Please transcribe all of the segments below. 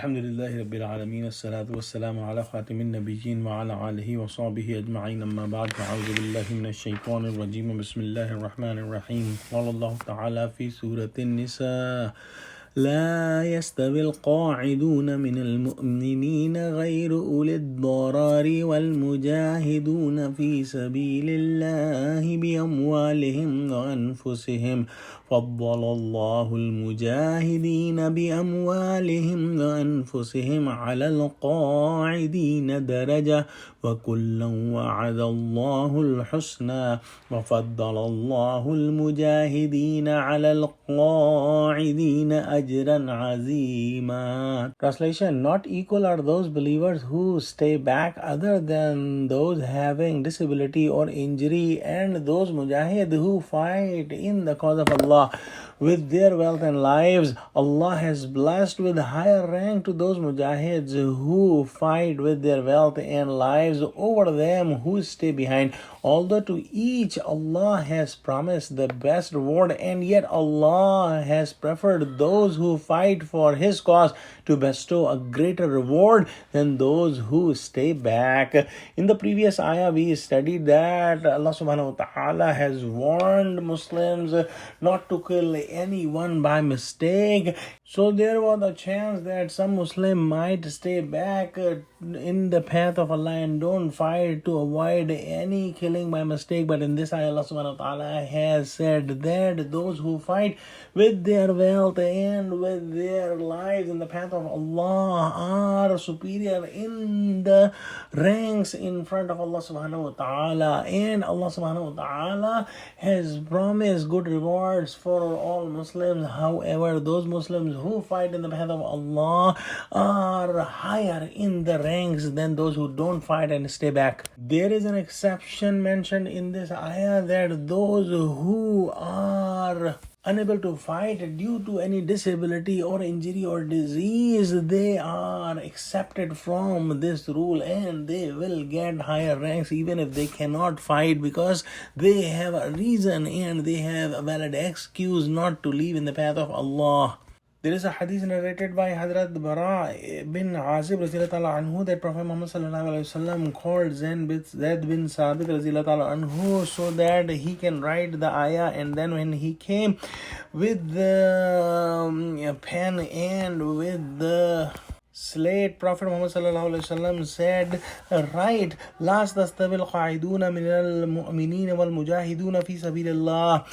Alhamdulillahi Rabbil Alameen, as-salatu was-salamu ala khatimin nabiyyin wa ala alihi wa sahbihi ajma'in, amma ba'd, fa'awzu billahi minash shaitanir rajim, bismillahir rahmanir rahim. Qala Allah ta'ala fi Surah An-Nisa: لا يستوي القاعدون من المؤمنين غير أولي الضرر والمجاهدون في سبيل الله بأموالهم وأنفسهم فضل الله المجاهدين بأموالهم وأنفسهم على القاعدين درجة وكلا وعد الله الحسنى وفضل الله المجاهدين على القاعدين أجرا عظيما. Translation: Not equal are those believers who stay back other than those having disability or injury, and those mujahid who fight in the cause of Allah with their wealth and lives. Allah has blessed with higher rank to those mujahids who fight with their wealth and lives over them who stay behind. Although to each Allah has promised the best reward, and yet Allah has preferred those who fight for His cause to bestow a greater reward than those who stay back. In the previous ayah, we studied that Allah subhanahu wa ta'ala has warned Muslims not to kill anyone by mistake. So there was a chance that some Muslim might stay back in the path of Allah and don't fight to avoid any killing by mistake. But in this ayah, Allah subhanahu wa ta'ala has said that those who fight with their wealth and with their lives in the path of Allah are superior in the ranks in front of Allah subhanahu wa ta'ala. And Allah subhanahu wa ta'ala has promised good rewards for all Muslims. However, those Muslims who fight in the path of Allah are higher in the ranks than those who don't fight and stay back. There is an exception mentioned in this ayah, that those who are unable to fight due to any disability or injury or disease, they are accepted from this rule and they will get higher ranks even if they cannot fight, because they have a reason and they have a valid excuse not to live in the path of Allah. There is a hadith narrated by Hazrat Bara bin Azib anhu that Prophet Muhammad called Zaid bin Sabit anhu so that he can write the ayah, and then when he came with the pen and with the slate, Prophet Muhammad said, "Write, La tastawi al-qa'iduna min al-mu'minina wal-mujahiduna fi sabilillah."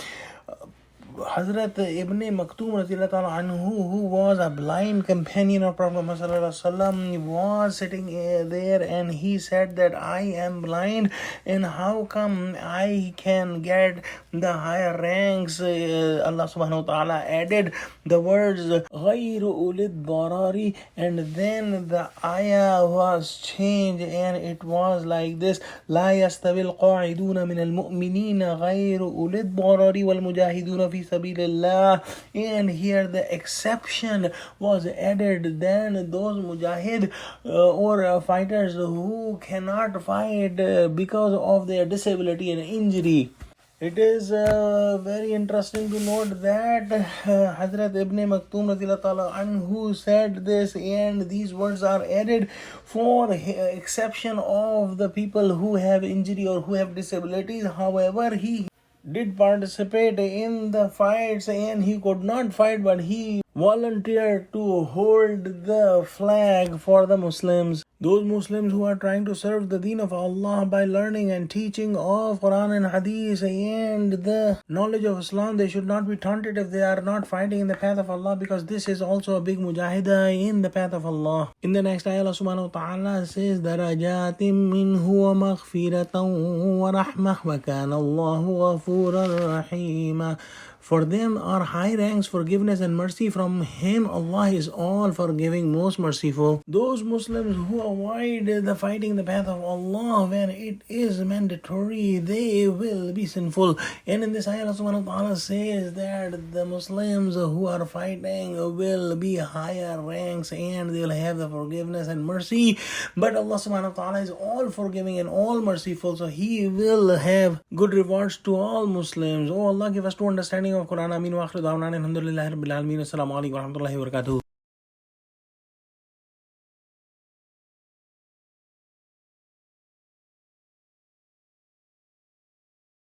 Hazrat Ibn Maktoum anhu, who was a blind companion of Prophet Muhammad, was sitting there and he said that I am blind and how come I can get the higher ranks? Allah subhanahu wa ta'ala added the words غَيْرُ أُولِي الضَّرَرِ, and then the ayah was changed and it was like this: لَا يَسْتَوِي الْقَاعِدُونَ مِنَ الْمُؤْمِنِينَ غَيْرُ أُولِي الضَّرَرِ وَالْمُجَاهِدُونَ فِي sabilillah. And here the exception was added, then those mujahid or fighters who cannot fight because of their disability and injury. It is very interesting to note that Hazrat Ibn Maktoum anhu said this, and these words are added for exception of the people who have injury or who have disabilities. However, he did participate in the fights and he could not fight, but he volunteered to hold the flag for the Muslims. Those Muslims who are trying to serve the deen of Allah by learning and teaching of Quran and Hadith and the knowledge of Islam, they should not be taunted if they are not fighting in the path of Allah, because this is also a big mujahidah in the path of Allah. In the next ayah, Allah subhanahu wa ta'ala says, دَرَجَاتٍ مِّنْهُ وَمَغْفِرَةً وَرَحْمَةً وَكَانَ اللَّهُ غَفُورًا رَحِيمًا. For them are high ranks, forgiveness and mercy from Him. Allah is all forgiving, most merciful. Those Muslims who avoid the fighting the path of Allah when it is mandatory, they will be sinful. And in this ayah, Allah subhanahu wa ta'ala says that the Muslims who are fighting will be higher ranks and they will have the forgiveness and mercy. But Allah subhanahu wa ta'ala is all forgiving and all merciful, so He will have good rewards to all Muslims. Oh Allah, give us true understanding of Quran. Ameen wa akhiru da'wana alhamdulillahi rabbil alamin. Assalamu alaikum wa rahmatullahi wa barakatuh.